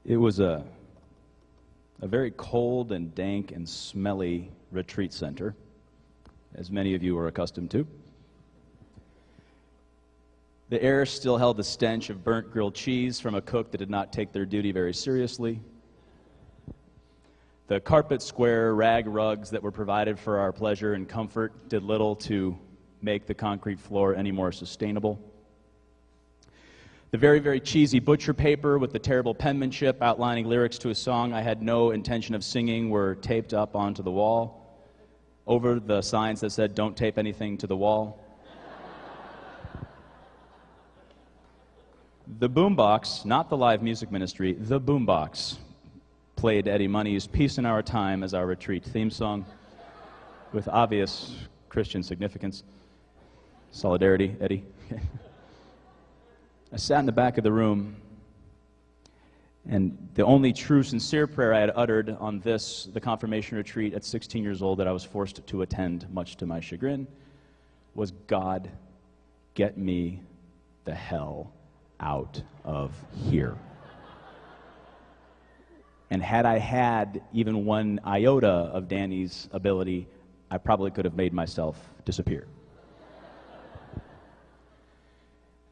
It was a very cold and dank and smelly retreat center, as many of you are accustomed to. The air still held the stench of burnt grilled cheese from a cook that did not take their duty very seriously. The carpet square rag rugs that were provided for our pleasure and comfort did little to make the concrete floor any more sustainable. The very, very cheesy butcher paper with the terrible penmanship outlining lyrics to a song I had no intention of singing were taped up onto the wall, over the signs that said, "Don't tape anything to the wall." The boombox, not the live music ministry, the boombox, played Eddie Money's "Peace in Our Time" as our retreat theme song, with obvious Christian significance. Solidarity, Eddie. I sat in the back of the room, and the only true, sincere prayer I had uttered on the confirmation retreat at 16 years old that I was forced to attend, much to my chagrin, was, "God, get me the hell out of here." And had I had even one iota of Danny's ability, I probably could have made myself disappear.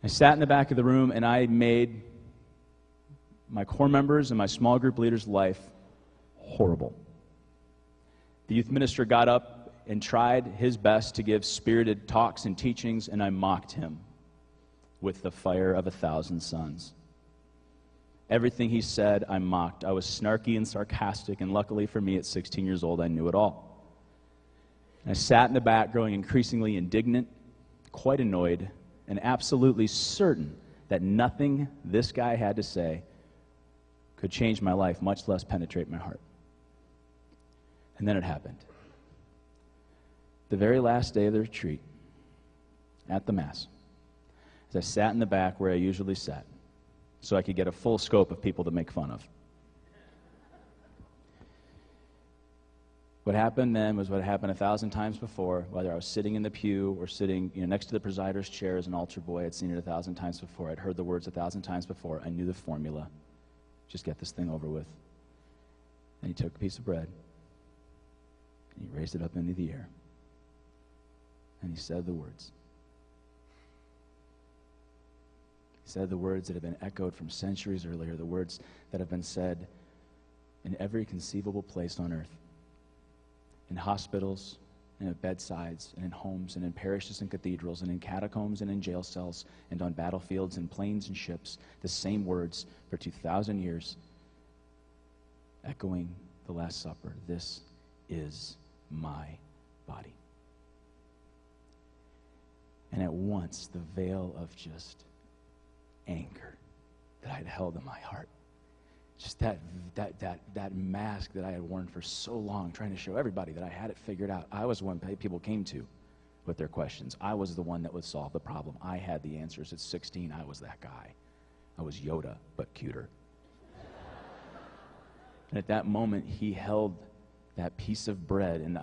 I sat in the back of the room, and I made my core members and my small group leaders' life horrible. The youth minister got up and tried his best to give spirited talks and teachings, and I mocked him with the fire of 1,000 suns. Everything he said, I mocked. I was snarky and sarcastic, and luckily for me, at 16 years old, I knew it all. And I sat in the back, growing increasingly indignant, quite annoyed, and absolutely certain that nothing this guy had to say could change my life, much less penetrate my heart. And then it happened. The very last day of the retreat, at the Mass, as I sat in the back where I usually sat, so I could get a full scope of people to make fun of. What happened then was what happened 1,000 times before, whether I was sitting in the pew or sitting next to the presider's chair as an altar boy. I'd seen it 1,000 times before. I'd heard the words 1,000 times before. I knew the formula. Just get this thing over with. And he took a piece of bread, and he raised it up into the air, and he said the words. He said the words that have been echoed from centuries earlier, the words that have been said in every conceivable place on earth. In hospitals, and at bedsides, and in homes, and in parishes and cathedrals, and in catacombs, and in jail cells, and on battlefields, and planes and ships, the same words for 2,000 years, echoing the Last Supper. This is my body. And at once, the veil of just anger that I'd held in my heart, just that mask that I had worn for so long, trying to show everybody that I had it figured out. I was the one people came to with their questions. I was the one that would solve the problem. I had the answers. At 16, I was that guy. I was Yoda, but cuter. And at that moment, he held that piece of bread, and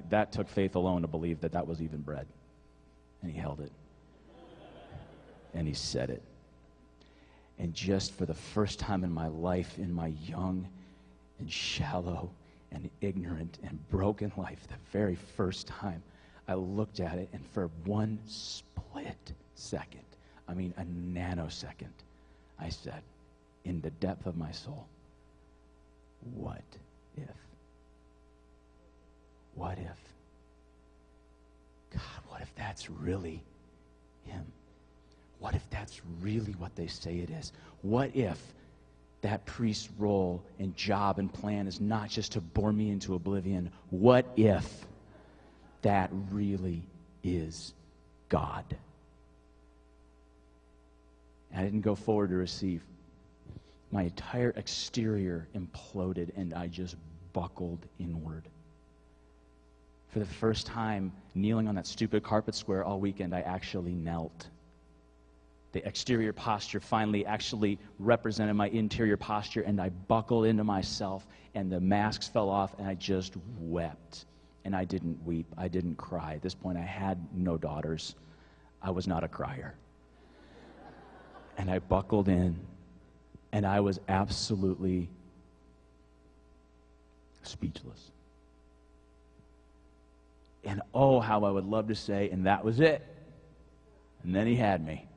that took faith alone to believe that that was even bread. And he held it. And he said it. And just for the first time in my life, in my young and shallow and ignorant and broken life, the very first time, I looked at it, and for one split second, I mean a nanosecond, I said, in the depth of my soul, what if? What if? God, what if that's really him? What if that's really what they say it is? What if that priest's role and job and plan is not just to bore me into oblivion? What if that really is God? And I didn't go forward to receive. My entire exterior imploded, and I just buckled inward. For the first time, kneeling on that stupid carpet square all weekend, I actually knelt. The exterior posture finally actually represented my interior posture, and I buckled into myself, and the masks fell off, and I just wept. And I didn't weep. I didn't cry. At this point, I had no daughters. I was not a crier. And I buckled in, And I was absolutely speechless. And oh, how I would love to say, and that was it. And then he had me.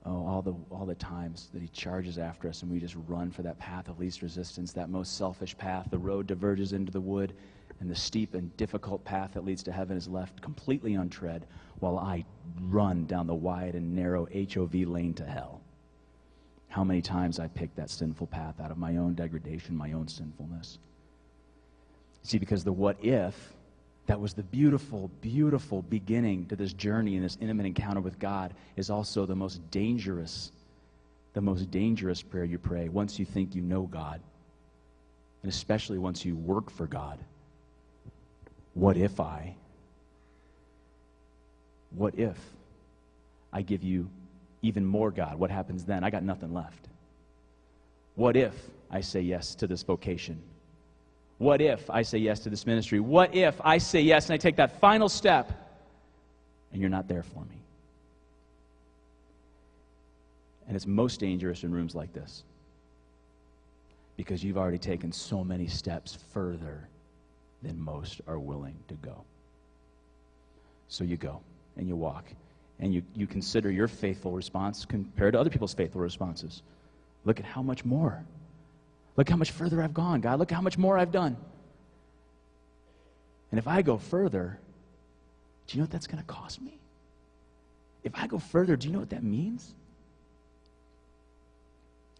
Oh, all the times that he charges after us and we just run for that path of least resistance, that most selfish path. The road diverges into the wood, and the steep and difficult path that leads to heaven is left completely untread, while I run down the wide and narrow HOV lane to hell. How many times I picked that sinful path out of my own degradation, my own sinfulness. See, because the what if, that was the beautiful, beautiful beginning to this journey and this intimate encounter with God, is also the most dangerous prayer you pray once you think you know God, and especially once you work for God. What if I give you even more God? What happens then? I got nothing left. What if I say yes to this vocation? What if I say yes to this ministry? What if I say yes and I take that final step and you're not there for me? And it's most dangerous in rooms like this because you've already taken so many steps further than most are willing to go. So you go and you walk and you consider your faithful response compared to other people's faithful responses. Look at how much more. Look how much further I've gone, God. Look how much more I've done. And if I go further, do you know what that's going to cost me? If I go further, do you know what that means?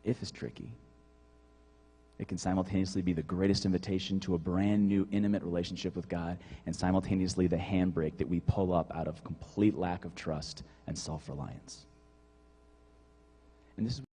If is tricky. It can simultaneously be the greatest invitation to a brand new intimate relationship with God and simultaneously the handbrake that we pull up out of complete lack of trust and self-reliance. And this is